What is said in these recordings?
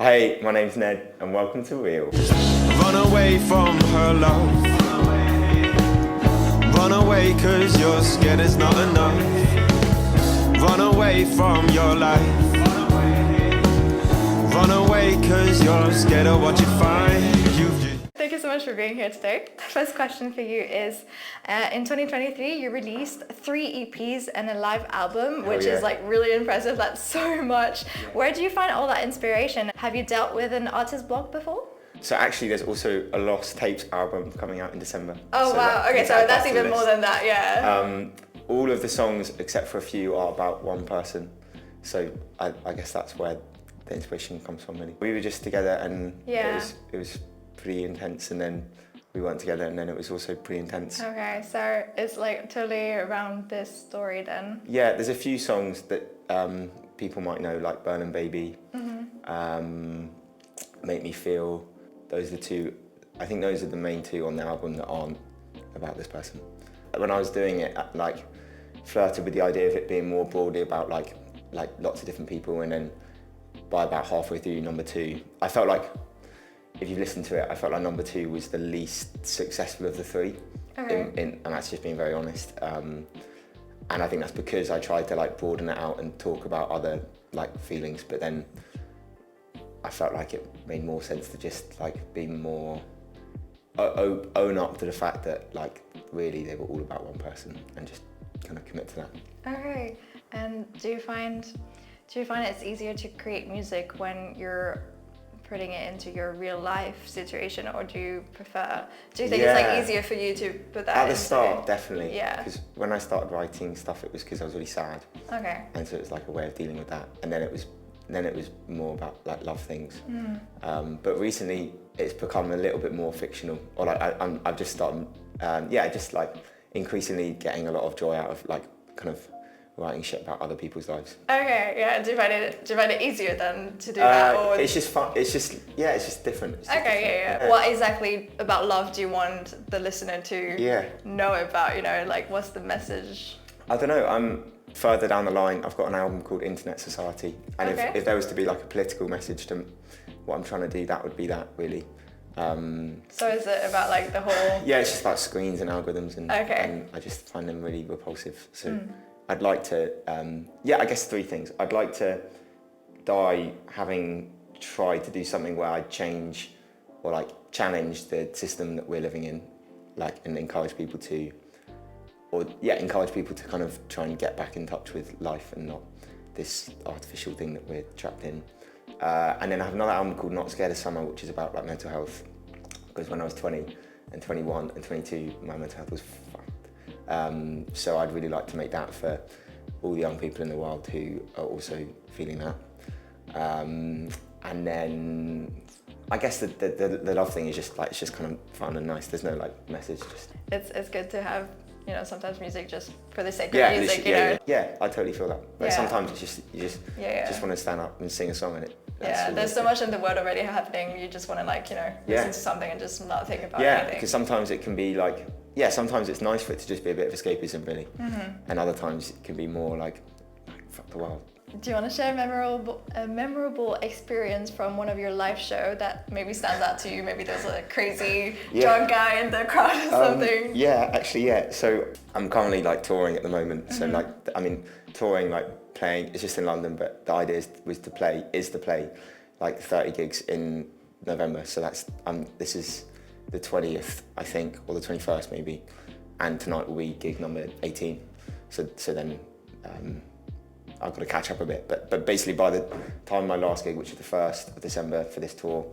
Hey, my name's Ned, and welcome to Real. Run away from her love. Run away cause you're scared it's not enough. Run away from your life. Run away cause you're scared of what you find. Thank you so much for being here today. The first question for you is, in 2023 you released 3 EPs and a live album, which is like really impressive. That's so much. Yeah. Where do you find all that inspiration? Have you dealt with an artist block before? So actually there's also a Lost Tapes album coming out in December. Oh so wow, okay, so that's even more than that, yeah. All of the songs except for a few are about one person. So I guess that's where the inspiration comes from really. We were just together and it was pretty intense, and then we weren't together and then it was also pretty intense. Okay, so it's like totally around this story then? Yeah, there's a few songs that people might know, like Burnin' Baby, Make Me Feel. Those are the two, I think those are the main two on the album that aren't about this person. When I was doing it, like flirted with the idea of it being more broadly about like lots of different people, and then by about halfway through number 2, I felt like, if you've listened to it, I felt like number 2 was the least successful of the 3. Okay. And that's just being very honest. And I think that's because I tried to like broaden it out and talk about other like feelings, but then I felt like it made more sense to just like be more, own up to the fact that like really they were all about one person and just kind of commit to that. Okay, and do you find it's easier to create music when you're putting it into your real life situation, or do you think it's like easier for you to put that at the start? Definitely, yeah, because when I started writing stuff it was because I was really sad, okay, and so it was like a way of dealing with that, and then it was more about like love things. But recently it's become a little bit more fictional, or like I've just started just like increasingly getting a lot of joy out of like kind of writing shit about other people's lives. Okay, yeah. Do you find it easier then to do that? Or? It's just fun. It's just different. It's just different. Yeah. What exactly about love do you want the listener to know about? You know, like what's the message? I don't know. I'm further down the line. I've got an album called Internet Society, and if there was to be like a political message to what I'm trying to do, that would be that really. So is it about like the whole? Yeah, it's just about screens and algorithms, and I just find them really repulsive. So. I'd like to, I guess 3 things. I'd like to die having tried to do something where I'd change or like challenge the system that we're living in, like, and encourage people to kind of try and get back in touch with life and not this artificial thing that we're trapped in. And then I have another album called Not Scared of Summer, which is about like mental health, because when I was 20 and 21 and 22, my mental health was fucked. So I'd really like to make that for all the young people in the world who are also feeling that. And then I guess the love thing is just like, it's just kind of fun and nice. There's no like message. Just it's good to have, you know, sometimes music just for the sake of music. Yeah, I totally feel that. But sometimes it's just you just want to stand up and sing a song, and it. There's so much in the world already happening. You just want to like, you know, listen to something and just not think about anything. Yeah, because sometimes it can be like. Yeah, sometimes it's nice for it to just be a bit of escapism, really. And other times it can be more like fuck the world. Do you want to share a memorable experience from one of your live show that maybe stands out to you? Maybe there's a crazy drunk guy in the crowd or something. So I'm currently like touring at the moment. So like, I mean, touring, like playing, it's just in London, but the idea is to play like 30 gigs in November. So that's, this is the 20th, I think, or the 21st maybe, and tonight will be gig number 18. So then I've got to catch up a bit, but basically by the time of my last gig, which is the 1st of December for this tour,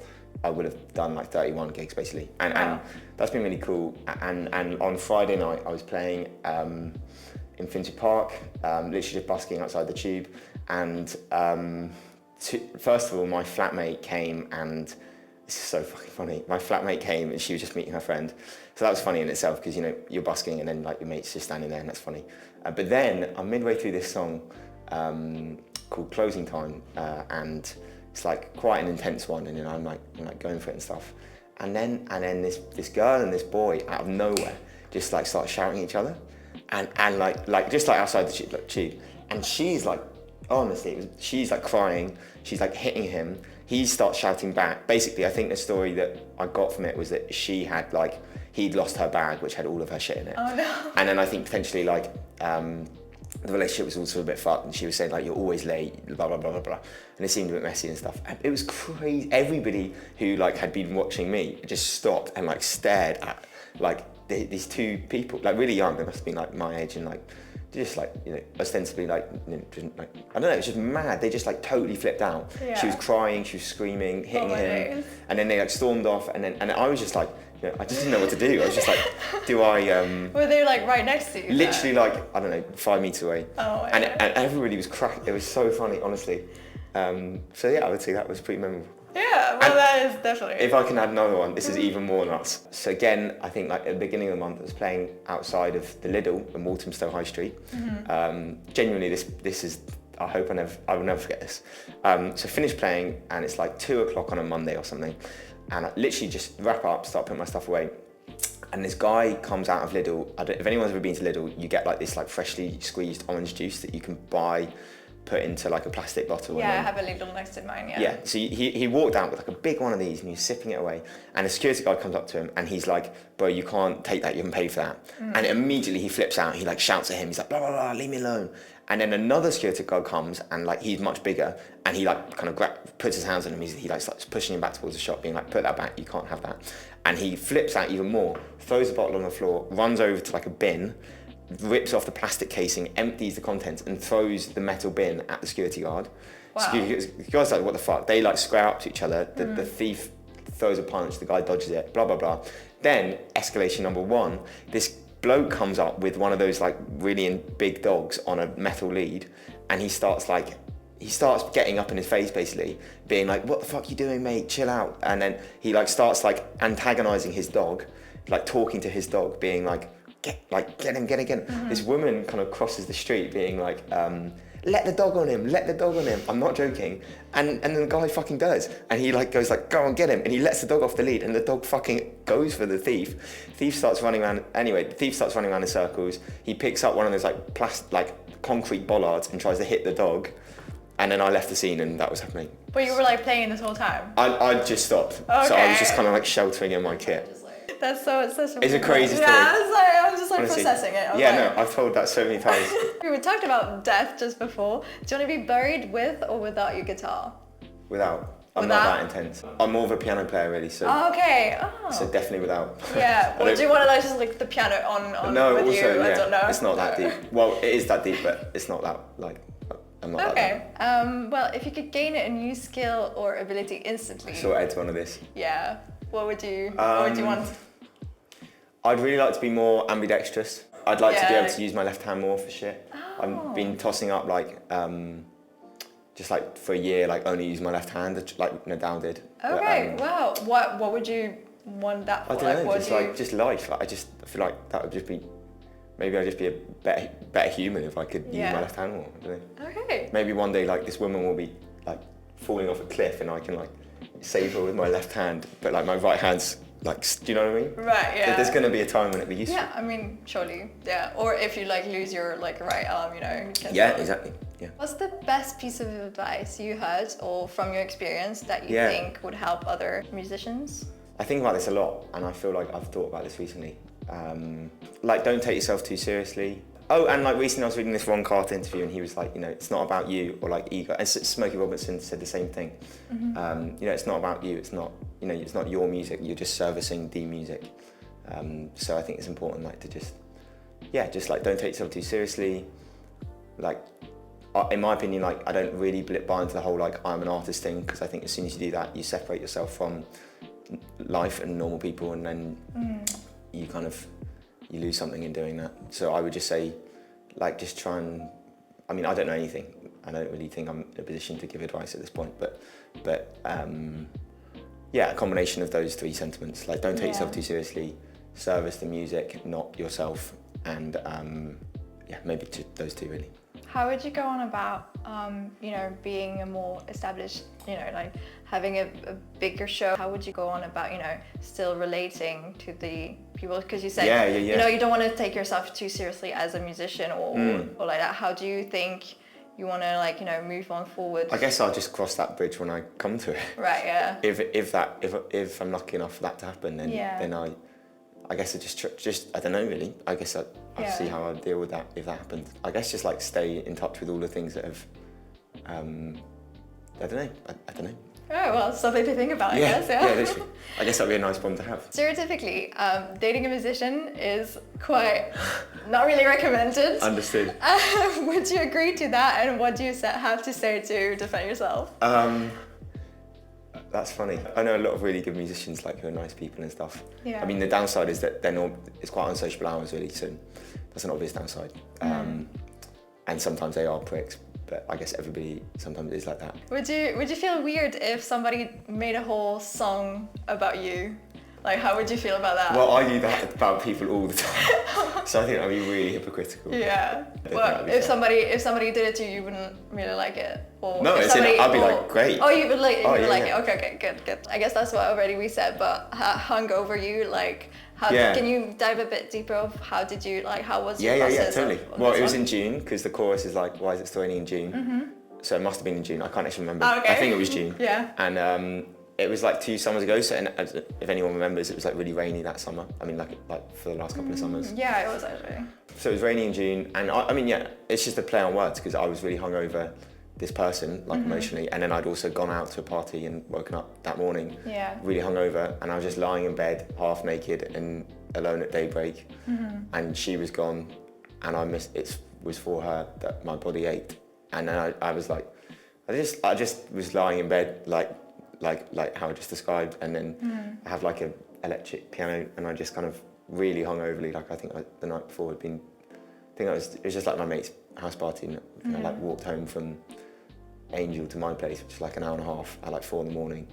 I would have done like 31 gigs basically, and that's been really cool. And on Friday night I was playing in Finchley Park, literally just busking outside the Tube, and first of all my flatmate came, and this is so fucking funny. My flatmate came and she was just meeting her friend. So that was funny in itself, because, you know, you're busking and then like your mate's just standing there, and that's funny. But then I'm midway through this song called Closing Time, and it's like quite an intense one, and then I'm like going for it and stuff. And then this girl and this boy out of nowhere just like start shouting at each other, and like just like outside the tube. And she's like, honestly, she's like crying. She's like hitting him. he starts shouting back. Basically, I think the story that I got from it was that she had like, he'd lost her bag, which had all of her shit in it. Oh no. And then I think potentially like, the relationship was also a bit fucked, and she was saying like, you're always late, blah, blah, blah, blah, blah. And it seemed a bit messy and stuff. And it was crazy. Everybody who like had been watching me just stopped and like stared at like these two people, like really young. They must have been like my age, and like, just like, you know, ostensibly like, you know, just, like, I don't know, it was just mad. They just like totally flipped out. Yeah. She was crying, she was screaming, hitting him. Days. And then they like stormed off, and I was just like, you know, I just didn't know what to do. I was just like, do I... Were they like right next to you? Literally like, I don't know, 5 meters away. Oh, and everybody was cracking. It was so funny, honestly. So yeah, I would say that was pretty memorable. Yeah, well, And that is definitely. If I can add another one, this is even more nuts. So again, I think like at the beginning of the month, I was playing outside of the Lidl in Walthamstow High Street. Genuinely, this is, I will never forget this. So finished playing, and it's like 2 o'clock on a Monday or something. And I literally just wrap up, start putting my stuff away. And this guy comes out of Lidl. If anyone's ever been to Lidl, you get like this like freshly squeezed orange juice that you can buy, put into like a plastic bottle. Yeah, and I then, have a Lidl next to mine, yeah. yeah, so he walked out with like a big one of these, and he was sipping it away, and a security guard comes up to him, and he's like, bro, you can't take that, you haven't paid for that. And immediately he flips out, he like shouts at him, he's like, blah, blah, blah, leave me alone. And then another security guard comes, and like he's much bigger, and he like kind of puts his hands on him, he like starts pushing him back towards the shop, being like, put that back, you can't have that. And he flips out even more, throws the bottle on the floor, runs over to like a bin, rips off the plastic casing, empties the contents, and throws the metal bin at the security guard. Wow. The guy's like, what the fuck? They like square up to each other. The thief throws a punch, the guy dodges it, blah, blah, blah. Then, escalation number 1, this bloke comes up with one of those like really big dogs on a metal lead, and he starts getting up in his face, basically, being like, what the fuck you doing, mate? Chill out. And then he like starts like antagonizing his dog, like talking to his dog, being like, get him. This woman kind of crosses the street being like, let the dog on him. I'm not joking. And then the guy fucking does. And he like goes like, go on, get him. And he lets the dog off the lead, and the dog fucking goes for the thief. Thief starts running around. Anyway, the thief starts running around in circles. He picks up one of those like concrete bollards and tries to hit the dog. And then I left the scene, and that was happening. But you were like playing this whole time? I just stopped. Okay. So I was just kind of like sheltering in my kit. That's such a It's a crazy story. Yeah, I'm just like Honestly. processing it. Yeah, no, I've told that so many times. We talked about death just before. Do you want to be buried with or without your guitar? Without. I'm not that intense. I'm more of a piano player, really. So. Oh, okay. Oh. So definitely without. Yeah. Well, do you want to like just like the piano on no, with also, you? Yeah, I don't know. It's not that deep. Well, it is that deep, but it's not that like. I'm not Okay. that deep. Well, if you could gain a new skill or ability instantly. So Ed's one of this. Yeah. What would you want? I'd really like to be more ambidextrous. I'd like to be able Yeah. to use my left hand more for shit. I've been tossing up like, just like for a year, like only use my left hand, like Nadal did. Okay. Wow. What would you want that for? I don't know. Just life. I feel like that would just be. Maybe I'd just be a better human if I could use my left hand more. I don't know. Okay. Maybe one day like this woman will be like falling off a cliff, and I can like save her with my left hand, but like my right hand's like, do you know what I mean? Right, yeah. There's going to be a time when it'd be useful. Yeah, I mean, surely, yeah. Or if you like lose your like right arm, you know. You can Exactly. Yeah. What's the best piece of advice you heard or from your experience that you think would help other musicians? I think about this a lot, and I feel like I've thought about this recently. Like, don't take yourself too seriously. Oh, and like recently I was reading this Ron Carter interview, and he was like, you know, it's not about you or like ego. And Smokey Robinson said the same thing. Mm-hmm. You know, it's not about you. It's not, you know, it's not your music. You're just servicing the music. So I think it's important, like, to just like, don't take yourself too seriously. Like, in my opinion, like, I don't really buy into the whole like I'm an artist thing, because I think as soon as you do that, you separate yourself from life and normal people, and then you kind of lose something in doing that. So I would just say, like, just try and, I mean, I don't know anything. I don't really think I'm in a position to give advice at this point, but yeah, a combination of those three sentiments. Like, don't take yourself too seriously, service the music, not yourself, and yeah, maybe those two really. How would you go on about, you know, being a more established, you know, like having a bigger show? How would you go on about, you know, still relating to the people? Because you said, you know, you don't want to take yourself too seriously as a musician or like that. How do you think you want to like, you know, move on forward? I guess I'll just cross that bridge when I come to it. Right, yeah. If I'm lucky enough for that to happen, then I guess I just I don't know really. I guess I'll see how I deal with that if that happens. I guess just like stay in touch with all the things that have, I don't know. I don't know. Oh, well, something to think about, I guess, yeah. Yeah, literally. I guess that'd be a nice one to have. Stereotypically, dating a musician is quite not really recommended. Understood. Would you agree to that, and what do you have to say to defend yourself? That's funny. I know a lot of really good musicians like who are nice people and stuff. Yeah. I mean, the downside is that it's quite unsociable hours really, so that's an obvious downside. And sometimes they are pricks, but I guess everybody sometimes is like that. Would you feel weird if somebody made a whole song about you? Like, how would you feel about that? Well, I do that about people all the time, so I think that'd be really hypocritical. Yeah. Well, if somebody did it to you, you wouldn't really like it. Or no, I'd be like, great. Oh, you would like it. Okay, good. I guess that's what already we said. But hungover, you like. Can you dive a bit deeper of how was your process? Yeah, totally. Well, it was in in June because the chorus is like, why is it still raining in June? So it must have been in June. I can't actually remember. Oh, okay. I think it was June. Yeah. And it was like 2 summers ago. So if anyone remembers, it was like really rainy that summer. I mean, like for the last couple of summers. Yeah, it was actually. So it was rainy in June, and I mean, it's just a play on words because I was really hungover. This person, like emotionally, and then I'd also gone out to a party and woken up that morning, really hungover, and I was just lying in bed, half naked and alone at daybreak, and she was gone, and it was for her that my body ached, and then I was like, I just was lying in bed like how I just described, and then I have like a electric piano, and I just kind of really hungoverly, like I think the night before had been, it was just like my mate's house party, and I like walked home from Angel to my place, which is like an hour and a half at like 4 a.m, and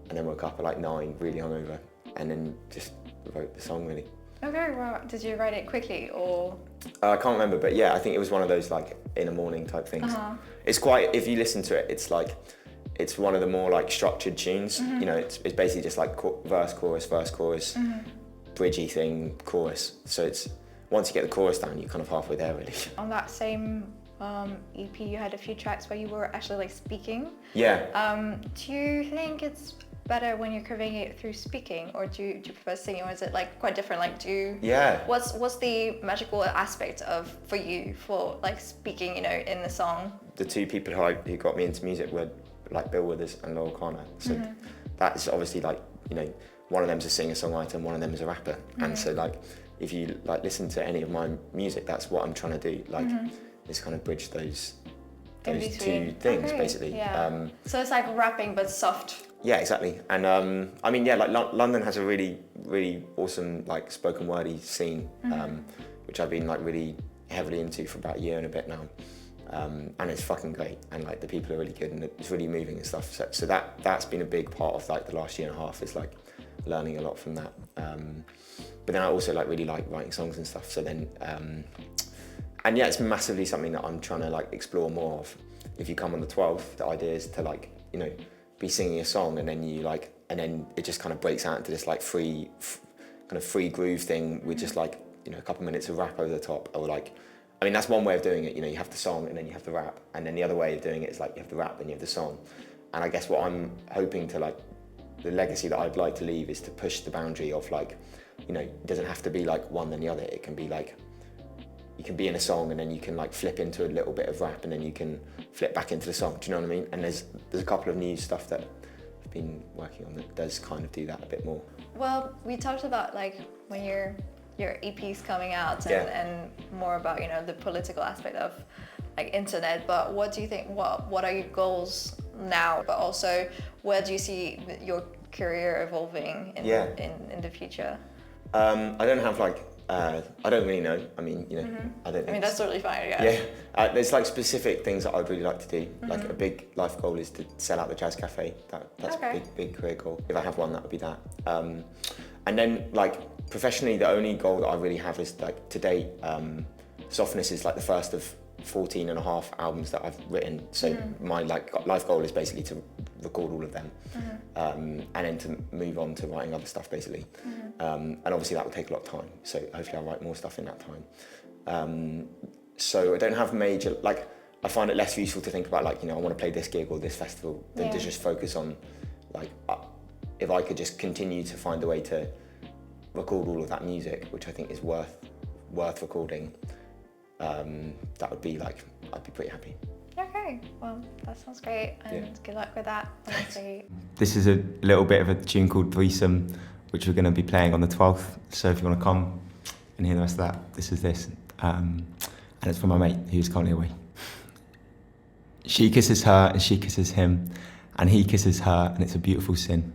then woke up at like 9, really hungover, and then just wrote the song really. Okay, well, did you write it quickly or? I can't remember, but yeah, I think it was one of those like in a morning type things. It's quite, if you listen to it, it's one of the more like structured tunes. You know, it's basically just like verse, chorus, bridgey thing, chorus. So it's, once you get the chorus down, you're kind of halfway there really. On that same EP, you had a few tracks where you were actually like speaking. Yeah. Do you think it's better when you're conveying it through speaking, or do you prefer singing, or is it like quite different? Like, what's the magical aspect for you for like speaking, you know, in the song? The 2 people who got me into music were like Bill Withers and Loyle Carner. So that's obviously like, you know, one of them's a singer-songwriter and one of them is a rapper. And so like, if you like listen to any of my music, that's what I'm trying to do. Like, is kind of bridge those 2 things basically. Yeah. So it's like rapping but soft. Yeah, exactly. And I mean, yeah, like London has a really, really awesome like spoken wordy scene, which I've been like really heavily into for about a year and a bit now. And it's fucking great, and like the people are really good, and it's really moving and stuff. So that's been a big part of like the last year and a half, is like learning a lot from that. But then I also like really like writing songs and stuff. So then, and yeah, it's massively something that I'm trying to like explore more of. If you come on the 12th, the idea is to like, you know, be singing a song, and then then it just kind of breaks out into this like free groove thing with just like, you know, a couple minutes of rap over the top, or like, I mean, that's one way of doing it. You know, you have the song and then you have the rap, and then the other way of doing it is like you have the rap and you have the song. And I guess what I'm hoping to like, the legacy that I'd like to leave is to push the boundary of like, you know, it doesn't have to be like one then the other. It can be like, you can be in a song and then you can like flip into a little bit of rap, and then you can flip back into the song. Do you know what I mean? And there's a couple of new stuff that I've been working on that does kind of do that a bit more. Well, we talked about like when your EP's coming out, and more about, you know, the political aspect of like internet, but what do you think, what are your goals now, but also where do you see your career evolving in the future? I don't have like, I don't really know. I mean, you know, I don't know. I mean, that's totally fine, there's like specific things that I'd really like to do. Like a big life goal is to sell out the Jazz Cafe. That's a big career goal. If I have one, that would be that. And then like professionally, the only goal that I really have is like to date, Softness is like the first of 14 and a half albums that I've written. So my like life goal is basically to record all of them, and then to move on to writing other stuff basically. And obviously that will take a lot of time. So hopefully I'll write more stuff in that time. So I don't have major, like I find it less useful to think about like, you know, I want to play this gig or this festival than to just focus on like, if I could just continue to find a way to record all of that music, which I think is worth recording, that would be like, I'd be pretty happy. Okay, well, that sounds great, and good luck with that, honestly. This is a little bit of a tune called Threesome, which we're going to be playing on the 12th, so if you want to come and hear the rest of that, this is this. And it's from my mate, who's currently away. She kisses her, and she kisses him, and he kisses her, and it's a beautiful sin.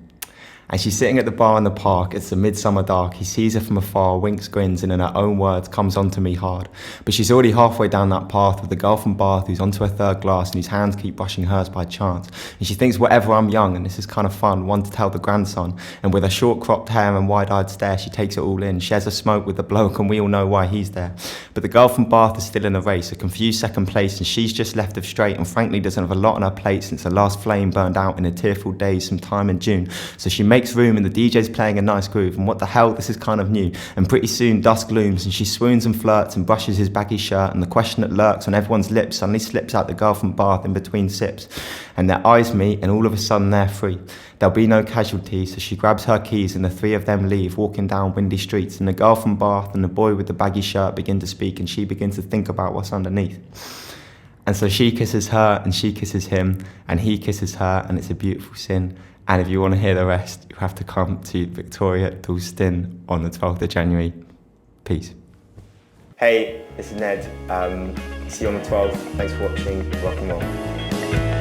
And she's sitting at the bar in the park, it's the midsummer dark. He sees her from afar, winks, grins, and in her own words comes on to me hard. But she's already halfway down that path with the girl from Bath who's onto her third glass and whose hands keep brushing hers by chance. And she thinks, whatever, I'm young, and this is kind of fun, one to tell the grandson. And with her short cropped hair and wide-eyed stare, she takes it all in, shares a smoke with the bloke, and we all know why he's there. But the girl from Bath is still in the race, a confused second place, and she's just left of straight, and frankly doesn't have a lot on her plate since her last flame burned out in a tearful days sometime in June. So she makes room, and the DJ's playing a nice groove, and what the hell, this is kind of new. And pretty soon dusk looms, and she swoons and flirts and brushes his baggy shirt, and the question that lurks on everyone's lips suddenly slips out the girl from Bath in between sips. And their eyes meet, and all of a sudden they're free. There'll be no casualties, so she grabs her keys, and the three of them leave, walking down windy streets, and the girl from Bath and the boy with the baggy shirt begin to speak, and she begins to think about what's underneath. And so she kisses her, and she kisses him, and he kisses her, and it's a beautiful sin. And if you want to hear the rest, you have to come to Victoria, Dalston on the 12th of January. Peace. Hey, this is Ned. See you on the 12th. Thanks for watching. Welcome on.